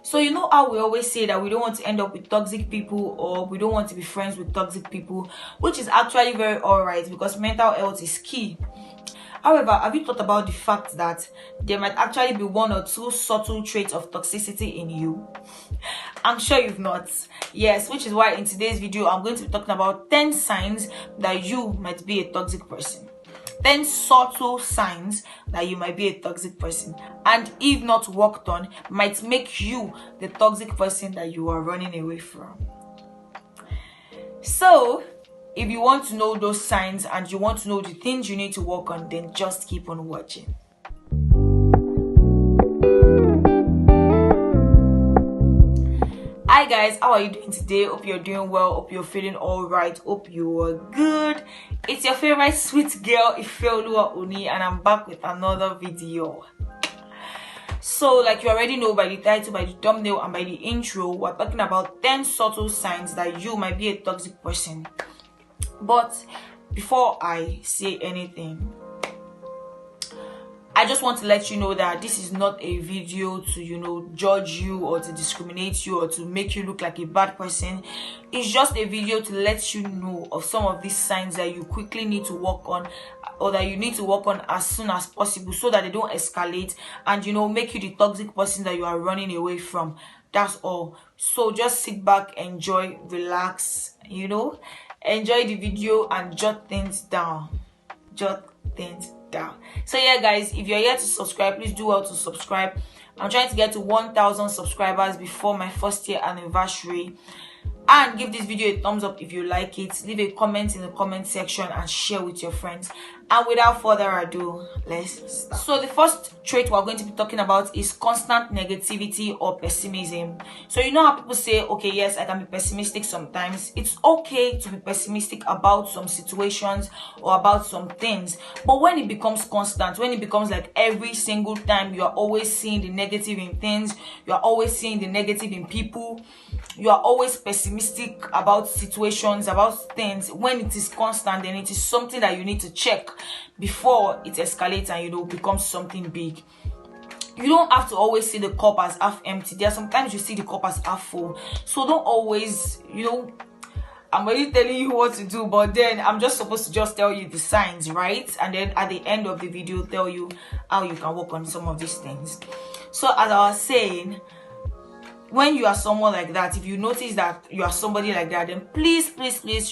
So you know how we always say that we don't want to end up with toxic people, or we don't want to be friends with toxic people, which is actually very alright because mental health is key. However, have you thought about the fact that there might actually be 1 or 2 subtle traits of toxicity in you? I'm sure you've not. Yes, which is why in today's video, I'm going to be talking about 10 signs that you might be a toxic person. 10 subtle signs that you might be a toxic person. And if not worked on, might make you the toxic person that you are running away from. So, if you want to know those signs and you want to know the things you need to work on, then just keep on watching. Hi guys, how are you doing today? Hope you're doing well, hope you're feeling alright, hope you are good. It's your favorite sweet girl, Ifeoluwa Oni, and I'm back with another video. So like you already know by the title, by the thumbnail, and by the intro, we're talking about 10 subtle signs that you might be a toxic person. But before I say anything, I just want to let you know that this is not a video to, judge you or to discriminate you or to make you look like a bad person. It's just a video to let you know of some of these signs that you quickly need to work on, or that you need to work on as soon as possible so that they don't escalate and, make you the toxic person that you are running away from. That's all. So just sit back, enjoy, relax, enjoy the video and jot things down. So yeah guys, if you're here to subscribe, please do well to subscribe. I'm trying to get to 1,000 subscribers before my first year anniversary. And give this video a thumbs up if you like it. Leave a comment in the comment section and share with your friends. And without further ado, let's start. So the first trait we're going to be talking about is constant negativity or pessimism. So you know how people say, okay, yes, I can be pessimistic sometimes. It's okay to be pessimistic about some situations or about some things. But when it becomes constant, when it becomes like every single time you are always seeing the negative in things, you are always seeing the negative in people, you are always pessimistic about situations, about things, when it is constant, then it is something that you need to check before it escalates and becomes something big. You don't have to always see the cup as half empty. There are sometimes you see the cup as half full. So don't always, I'm already telling you what to do, but then I'm just supposed to just tell you the signs, right? And then at the end of the video, tell you how you can work on some of these things. So as I was saying, when you are someone like that, if you notice that you are somebody like that, then please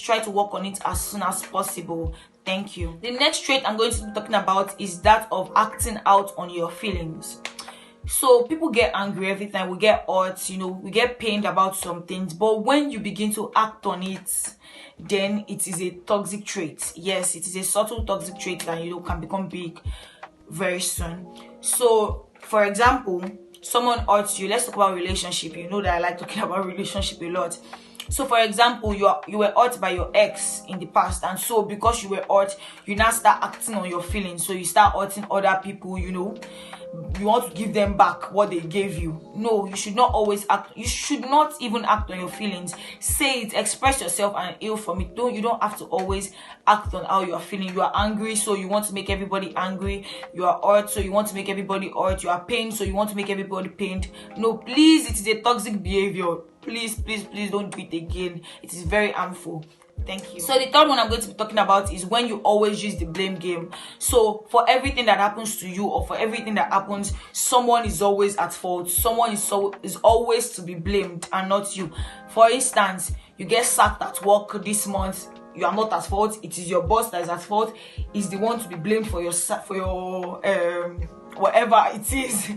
try to work on it as soon as possible. Thank you. The next trait I'm going to be talking about is that of acting out on your feelings. So people get angry every time, we get hurt, we get pained about some things, but when you begin to act on it, then it is a toxic trait. Yes, it is a subtle toxic trait that can become big very soon. So for example, someone hurts you. Let's talk about relationship. You know that I like talking about relationship a lot. So for example, you were hurt by your ex in the past, and so because you were hurt, you now start acting on your feelings. So you start hurting other people, you want to give them back what they gave you. No, you should not always act. You should not even act on your feelings. Say it, express yourself and heal from it. You don't have to always act on how you are feeling. You are angry, so you want to make everybody angry. You are hurt, so you want to make everybody hurt. You are pained, so you want to make everybody pained. No, please, it is a toxic behavior. Please don't do it again. It is very harmful. Thank you. So the third one I'm going to be talking about is when you always use the blame game. So for everything that happens to you, or for everything that happens, someone is always at fault. Someone is always to be blamed and not you. For instance, you get sacked at work this month. You are not at fault. It is your boss that is at fault. Is the one to be blamed for your whatever it is.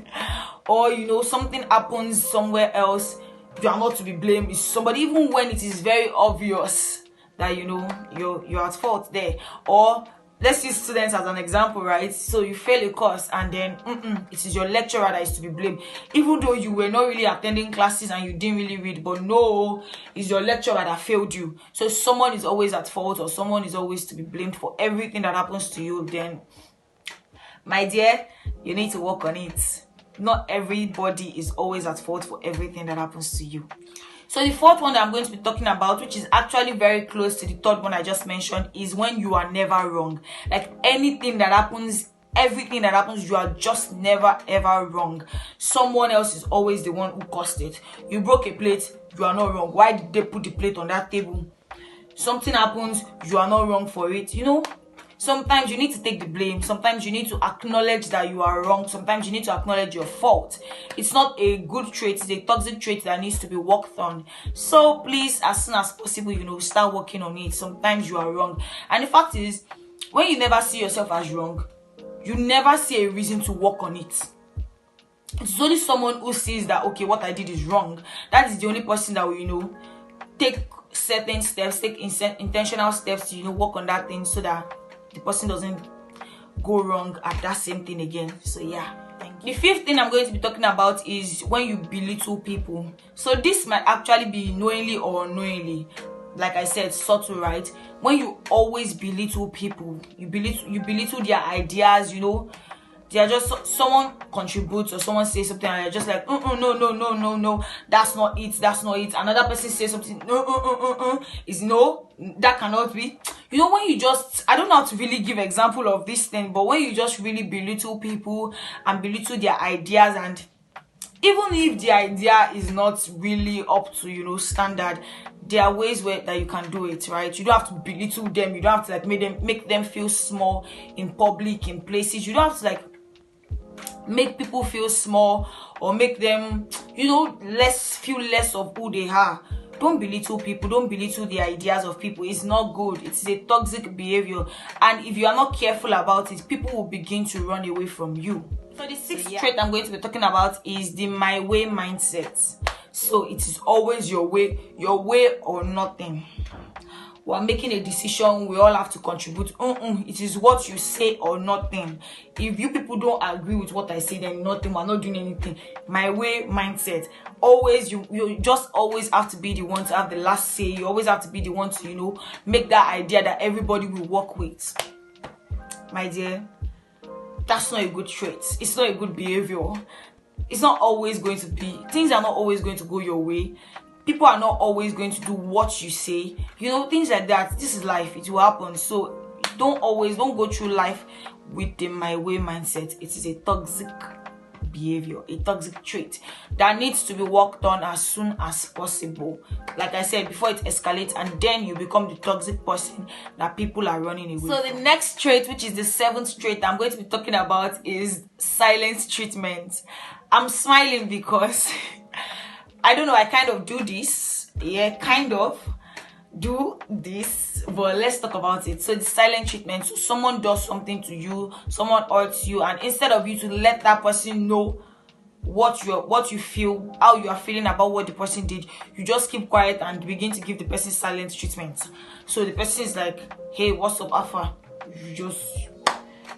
Or something happens somewhere else. You are not to be blamed. It's somebody, even when it is very obvious that you're at fault there. Or let's use students as an example, right? So you fail a course and then it is your lecturer that is to be blamed, even though you were not really attending classes and you didn't really read. But no, it's your lecturer that failed you. So someone is always at fault, or someone is always to be blamed for everything that happens to you. Then, my dear, you need to work on it. Not everybody is always at fault for everything that happens to you. So the fourth one that I'm going to be talking about, which is actually very close to the third one I just mentioned, is when you are never wrong. Like anything that happens everything that happens, you are just never ever wrong. Someone else is always the one who caused it. You broke a plate, you are not wrong. Why did they put the plate on that table? Something happens, you are not wrong for it. Sometimes you need to take the blame. Sometimes you need to acknowledge that you are wrong. Sometimes you need to acknowledge your fault. It's not a good trait. It's a toxic trait that needs to be worked on. So please, as soon as possible, start working on it. Sometimes you are wrong. And the fact is, when you never see yourself as wrong, you never see a reason to work on it. It's only someone who sees that, okay, what I did is wrong. That is the only person that will, take certain steps, take intentional steps to, work on that thing so that the person doesn't go wrong at that same thing again. So yeah, thank you. The fifth thing I'm going to be talking about is when you belittle people. So this might actually be knowingly or unknowingly. Like I said, subtle, right? When you always belittle people, you belittle their ideas, they are just, someone contributes or someone says something and you're just like, no, that's not it. Another person says something, is no, that cannot be. When you just, I don't know how to really give example of this thing, but when you just really belittle people and belittle their ideas, and even if the idea is not really up to, standard, there are ways that you can do it, right? You don't have to belittle them. You don't have to make them feel small in public, in places. You don't have to make people feel small or make them, feel less of who they are. Don't belittle people. Don't belittle the ideas of people. It's not good. It's a toxic behavior. And if you are not careful about it, people will begin to run away from you. So the sixth trait I'm going to be talking about is the my way mindset. So it is always your way or nothing. We're making a decision, we all have to contribute. It is what you say or nothing. If you people don't agree with what I say, then nothing. We're not doing anything. My way mindset. Always, you just always have to be the one to have the last say. You always have to be the one to, make that idea that everybody will work with. My dear, that's not a good trait. It's not a good behavior. It's not always going to be. Things are not always going to go your way. People are not always going to do what you say. Things like that. This is life. It will happen. So don't go through life with the my way mindset. It is a toxic behavior, a toxic trait that needs to be worked on as soon as possible. Like I said, before it escalates and then you become the toxic person that people are running away from. The next trait, which is the seventh trait I'm going to be talking about, is silence treatment. I'm smiling because I don't know, I kind of do this. Yeah, kind of do this, but let's talk about it. So the silent treatment. So someone does something to you, someone hurts you, and instead of you to let that person know what you feel, how you are feeling about what the person did, you just keep quiet and begin to give the person silent treatment. So the person is like, hey, what's up, Alpha?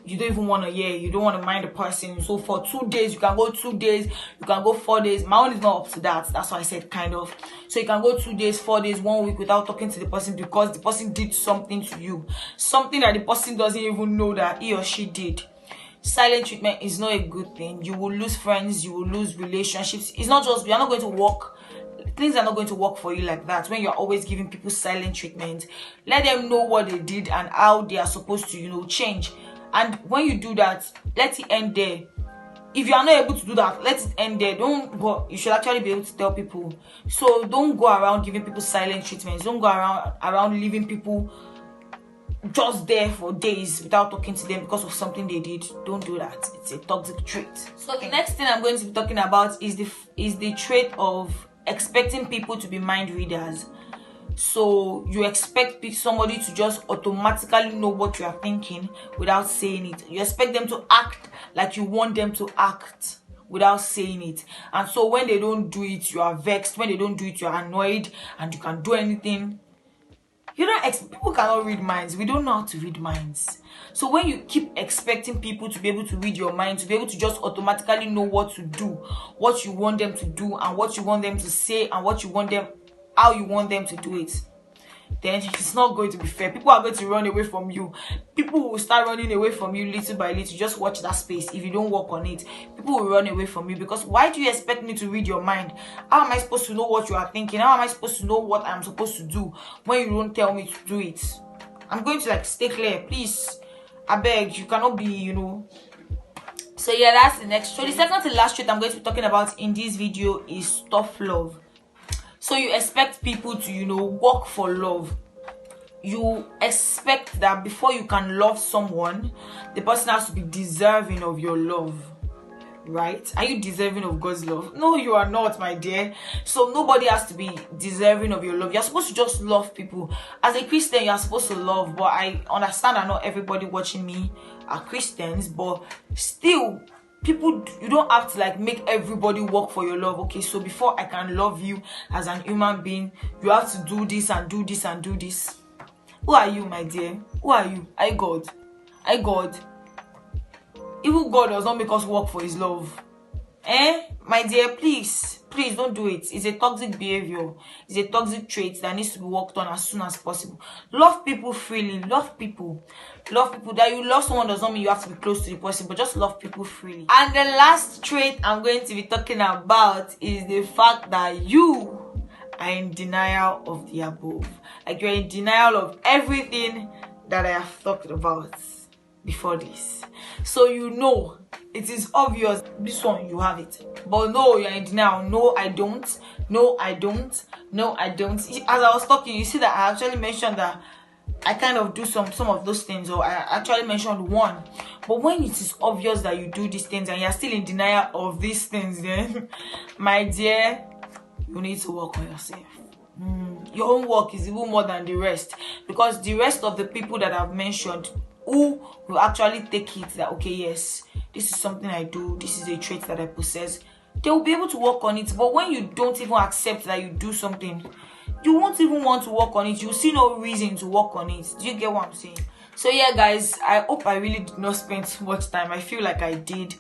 You don't even want to hear. You don't want to mind the person. So for 2 days, you can go 2 days, you can go 4 days. My own is not up to that. That's why I said kind of. So you can go 2 days, 4 days, 1 week without talking to the person because the person did something to you. Something that the person doesn't even know that he or she did. Silent treatment is not a good thing. You will lose friends. You will lose relationships. It's not just, you're not going to work. Things are not going to work for you like that when you're always giving people silent treatment. Let them know what they did and how they are supposed to, change. And when you do that, let it end there. If you are not able to do that, let it end there. Don't go. You should actually be able to tell people. So don't go around giving people silent treatments. Don't go around leaving people just there for days without talking to them because of something they did. Don't do that. It's a toxic trait. So the next thing I'm going to be talking about is the trait of expecting people to be mind readers. So you expect somebody to just automatically know what you are thinking without saying it. You expect them to act like you want them to act without saying it. And so when they don't do it, you are vexed. When they don't do it, you are annoyed and you can't do anything. People cannot read minds. We don't know how to read minds. So when you keep expecting people to be able to read your mind, to be able to just automatically know what to do, what you want them to do and what you want them to say and how you want them to do it, then it's not going to be fair. People are going to run away from you. People will start running away from you little by little. Just watch that space. If you don't work on it, people will run away from you because why do you expect me to read your mind? How am I supposed to know what you are thinking? How am I supposed to know what I'm supposed to do when you don't tell me to do it? I'm going to stay clear, please. I beg, you cannot be, So yeah, that's the next trait. The second to last trait I'm going to be talking about in this video is tough love. So you expect people to, you know, work for love. You expect that before you can love someone, the person has to be deserving of your love. Right? Are you deserving of God's love? No, you are not, my dear. So nobody has to be deserving of your love. You're supposed to just love people. As a Christian, you're supposed to love, but I understand that not everybody watching me are Christians, but still, people, you don't have to like make everybody work for your love. Okay, so before I can love you as an human being, you have to do this and do this and do this. Who are you, my dear? Who are you? I God. Even God does not make us work for his love. My dear, please don't do it. It's a toxic behavior. It's a toxic trait that needs to be worked on as soon as possible. Love people freely. Love people. That you love someone does not mean you have to be close to the person, but just love people freely. And the last trait I'm going to be talking about is the fact that you are in denial of the above. Like you're in denial of everything that I have talked about before this. So you know, it is obvious, this one you have it, but no, you're in denial. No, I don't. No, I don't. No, I don't. As I was talking, you see that I actually mentioned that I kind of do some of those things, or I actually mentioned one. But when it is obvious that you do these things and you're still in denial of these things, then my dear, you need to work on yourself. Your own work is even more than the rest, because the rest of the people that I've mentioned who will actually take it that, okay, yes, this is something I do, this is a trait that I possess, they will be able to work on it. But when you don't even accept that you do something, you won't even want to work on it. You see no reason to work on it. Do you get what I'm saying? So yeah, guys, I hope I really did not spend too much time. I feel like I did.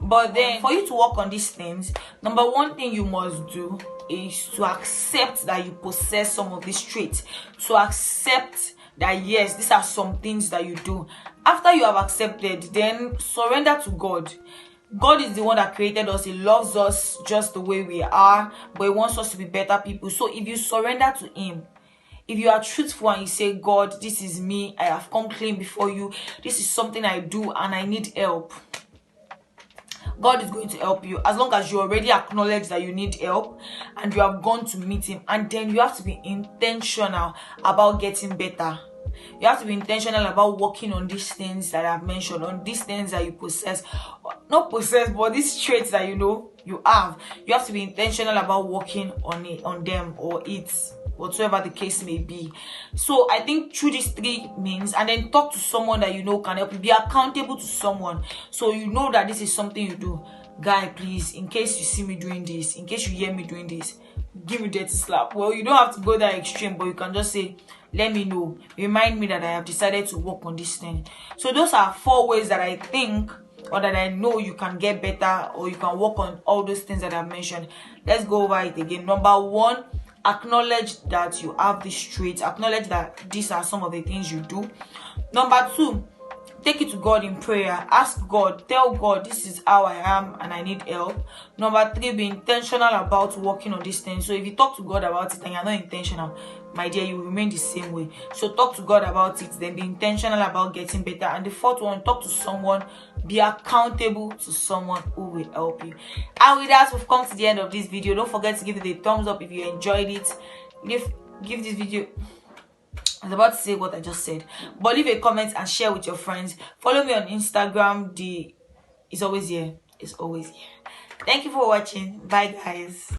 But then for you to work on these things, number one thing you must do is to accept that you possess some of these traits. To accept that yes, these are some things that you do. After you have accepted, then surrender to God. God is the one that created us. He loves us just the way we are, but he wants us to be better people. So if you surrender to him, if you are truthful and you say, God, this is me, I have come clean before you, this is something I do and I need help, God is going to help you, as long as you already acknowledge that you need help and you have gone to meet him. And then you have to be intentional about getting better. You have to be intentional about working on these things that I've mentioned, on these things that you possess. Not possess, but these traits that you know you have. You have to be intentional about working on it, on them, or it, whatever the case may be. So I think through these 3 means, and then talk to someone that you know can help you. Be accountable to someone, so you know that this is something you do. Guy, please, in case you see me doing this, in case you hear me doing this, give me a dirty slap. Well, you don't have to go that extreme, but you can just say, let me know, remind me that I have decided to work on this thing. So those are 4 ways that I think, or that I know you can get better, or you can work on all those things that I've mentioned. Let's go over it again. Number 1, acknowledge that you have these traits. Acknowledge that these are some of the things you do. Number 2, take it to God in prayer. Ask God, tell God, this is how I am and I need help. Number 3, be intentional about working on these things. So if you talk to God about it and you're not intentional, my dear, you will remain the same way. So talk to God about it, then be intentional about getting better. And the 4th one, talk to someone, be accountable to someone who will help you. And with that, we've come to the end of this video. Don't forget to give it a thumbs up if you enjoyed it. Give this video, I was about to say what I just said, but leave a comment and share with your friends. Follow me on Instagram. It's always here. It's always here. Thank you for watching. Bye, guys.